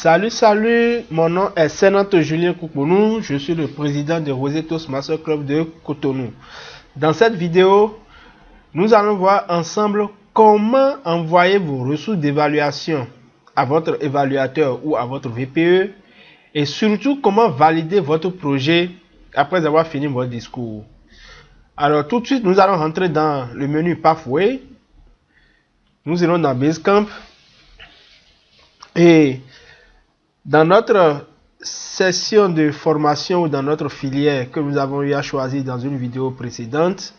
Salut, mon nom est Sénateur Julien Koukounou, je suis le président de Rosetos Master Club de Cotonou. Dans cette vidéo, nous allons voir ensemble comment envoyer vos ressources d'évaluation à votre évaluateur ou à votre VPE et surtout comment valider votre projet après avoir fini votre discours. Alors tout de suite, nous allons rentrer dans le menu Pathway. Nous irons dans Basecamp et dans notre session de formation ou dans notre filière que nous avons eu à choisir dans une vidéo précédente,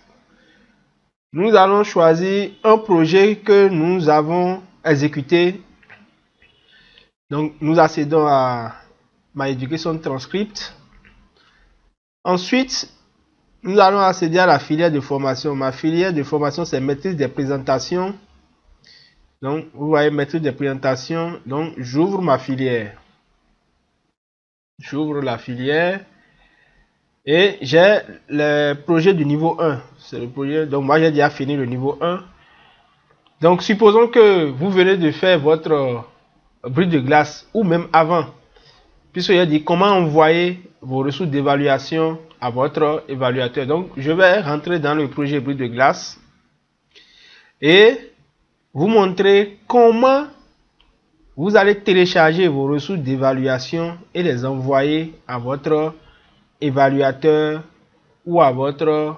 nous allons choisir un projet que nous avons exécuté. Donc nous accédons à My Education Transcript. Ensuite, nous allons accéder à la filière de formation. Ma filière de formation, c'est maîtrise des présentations. Donc vous voyez maîtrise des présentations. Donc j'ouvre ma filière. J'ouvre la filière et j'ai le projet du niveau 1. C'est le projet. Donc moi j'ai déjà fini le niveau 1. Donc supposons que vous venez de faire votre brise de glace ou même avant, puisque j'ai dit comment envoyer vos ressources d'évaluation à votre évaluateur. Donc je vais rentrer dans le projet brise de glace et vous montrer comment vous allez télécharger vos ressources d'évaluation et les envoyer à votre évaluateur ou à votre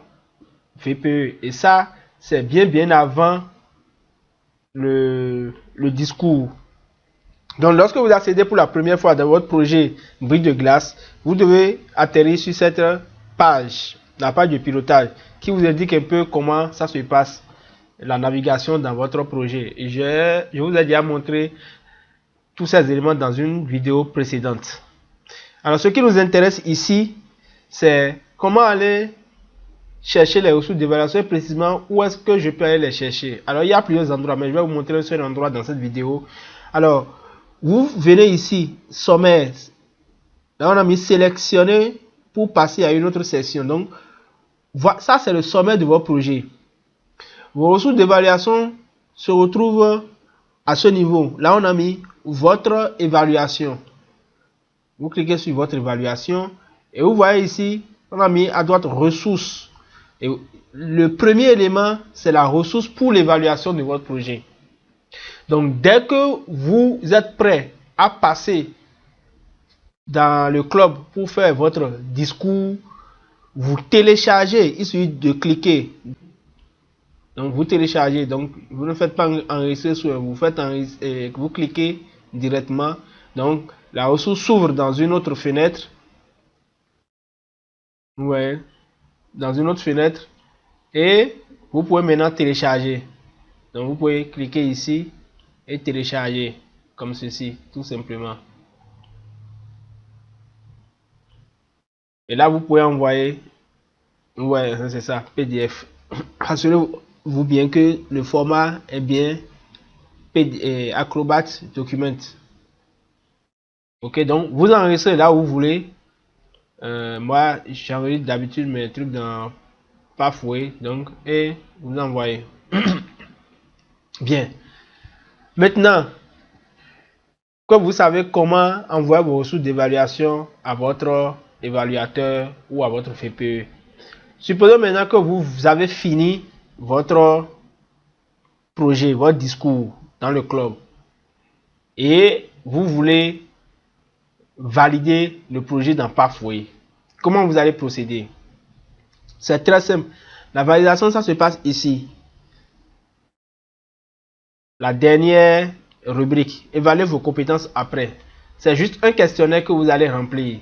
VPE. Et ça, c'est bien avant le discours. Donc, lorsque vous accédez pour la première fois dans votre projet brise de glace, vous devez atterrir sur cette page, la page de pilotage, qui vous indique un peu comment ça se passe, la navigation dans votre projet. Et je vous ai déjà montré tous ces éléments dans une vidéo précédente. Alors ce qui nous intéresse ici, c'est comment aller chercher les ressources d'évaluation, précisément où est-ce que je peux aller les chercher. Alors il y a plusieurs endroits, mais je vais vous montrer un seul endroit dans cette vidéo. Alors vous venez ici, sommaire. Là on a mis sélectionner pour passer à une autre section. Donc ça c'est le sommaire de votre projet. Vos ressources d'évaluation se retrouvent à ce niveau. Là on a mis votre évaluation. Vous cliquez sur votre évaluation et vous voyez ici, on a mis à droite ressources. Et le premier élément, c'est la ressource pour l'évaluation de votre projet. Donc, dès que vous êtes prêt à passer dans le club pour faire votre discours, vous téléchargez, il suffit de cliquer. Donc, vous téléchargez. Donc, vous ne faites pas enregistrer sur, vous cliquez directement. Donc la ressource s'ouvre dans une autre fenêtre. Ouais, dans une autre fenêtre. Et vous pouvez maintenant télécharger. Donc vous pouvez cliquer ici et télécharger comme ceci, tout simplement. Et là vous pouvez envoyer, ouais, c'est ça, PDF. Assurez-vous bien que le format est bien Acrobat Document. Ok, donc vous enregistrez là où vous voulez. Moi j'enregistre d'habitude mes trucs dans Pathway, donc, et vous envoyez. Bien. Maintenant que vous savez comment envoyer vos ressources d'évaluation à votre évaluateur ou à votre VPE, supposons maintenant que vous avez fini votre projet, votre discours dans le club et vous voulez valider le projet dans Pathway. Comment vous allez procéder? C'est très simple. La validation, ça se passe ici. La dernière rubrique, évaluer vos compétences après. C'est juste un questionnaire que vous allez remplir.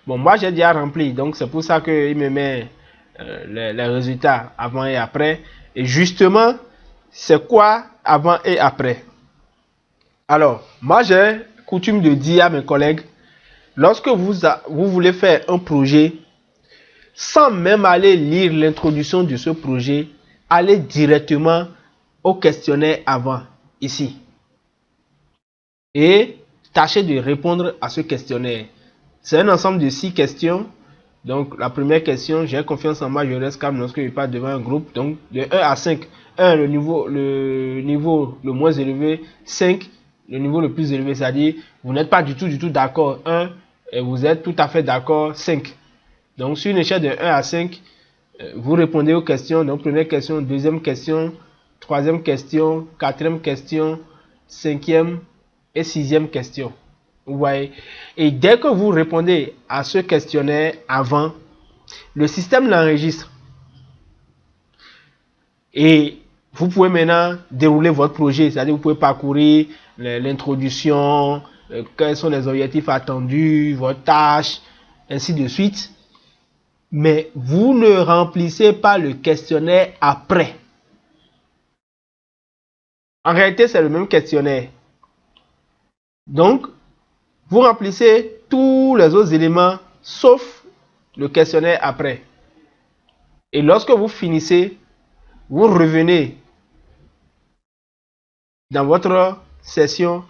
Bon, moi j'ai déjà rempli, donc c'est pour ça qu'il me met les résultats avant et après. Et justement, c'est quoi avant et après? Alors, moi j'ai coutume de dire à mes collègues, lorsque vous voulez faire un projet, sans même aller lire l'introduction de ce projet, allez directement au questionnaire avant, ici. Et tâchez de répondre à ce questionnaire. C'est un ensemble de 6 questions. Donc la première question, j'ai confiance en moi, je reste calme lorsque je parle devant un groupe. Donc de 1 à 5, 1 le niveau le moins élevé, 5 le niveau le plus élevé, c'est-à-dire vous n'êtes pas du tout d'accord 1 et vous êtes tout à fait d'accord 5. Donc sur une échelle de 1 à 5, vous répondez aux questions. Donc première question, deuxième question, troisième question, quatrième question, cinquième et sixième question. Vous voyez. Et dès que vous répondez à ce questionnaire avant, le système l'enregistre. Et vous pouvez maintenant dérouler votre projet. C'est-à-dire vous pouvez parcourir l'introduction, quels sont les objectifs attendus, votre tâche, ainsi de suite. Mais vous ne remplissez pas le questionnaire après. En réalité, c'est le même questionnaire. Donc, vous remplissez tous les autres éléments sauf le questionnaire après. Et lorsque vous finissez, vous revenez dans votre session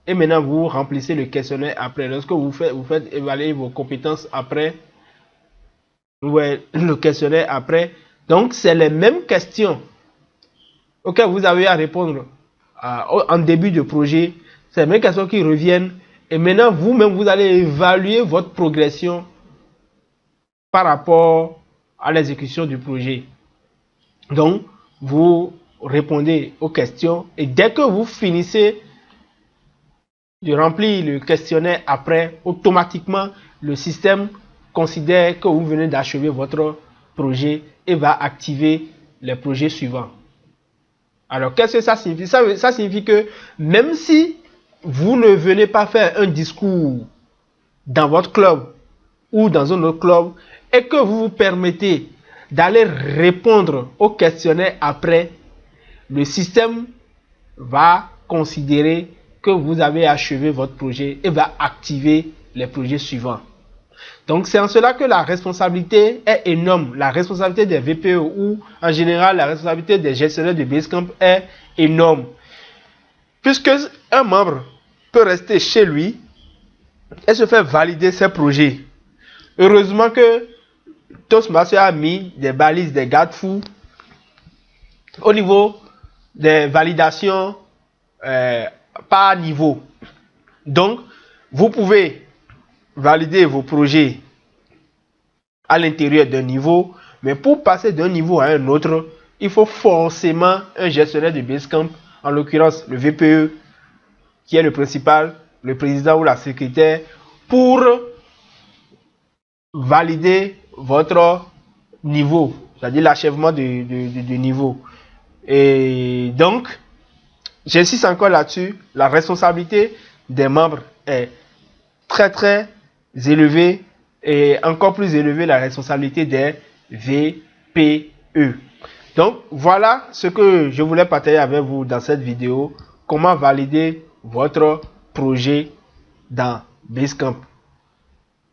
et maintenant vous remplissez le questionnaire après. Lorsque vous faites évaluer vos compétences après, ouais, le questionnaire après. Donc, c'est les mêmes questions auxquelles vous avez à répondre en début de projet. C'est les mêmes questions qui reviennent. Et maintenant, vous-même, vous allez évaluer votre progression par rapport à l'exécution du projet. Donc, vous répondez aux questions et dès que vous finissez de remplir le questionnaire après, automatiquement, le système considère que vous venez d'achever votre projet et va activer les projets suivants. Alors, qu'est-ce que ça signifie? Ça signifie que même si vous ne venez pas faire un discours dans votre club ou dans un autre club et que vous vous permettez d'aller répondre au questionnaire après, le système va considérer que vous avez achevé votre projet et va activer les projets suivants. Donc, c'est en cela que la responsabilité est énorme. La responsabilité des VPE ou en général la responsabilité des gestionnaires de Basecamp est énorme. Puisque un membre peut rester chez lui et se faire valider ses projets. Heureusement que Toastmasters a mis des balises, des garde-fous au niveau des validations par niveau. Donc, vous pouvez valider vos projets à l'intérieur d'un niveau, mais pour passer d'un niveau à un autre, il faut forcément un gestionnaire de Basecamp, en l'occurrence le VPE, qui est le principal, le président ou la secrétaire, pour valider votre niveau, c'est-à-dire l'achèvement du niveau. Et donc, j'insiste encore là-dessus, la responsabilité des membres est très élevée et encore plus élevée la responsabilité des VPE. Donc, voilà ce que je voulais partager avec vous dans cette vidéo. Comment valider votre projet dans Basecamp.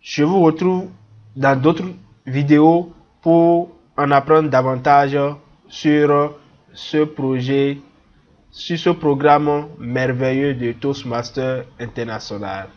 Je vous retrouve dans d'autres vidéos pour en apprendre davantage sur ce projet, sur ce programme merveilleux de Toastmasters International.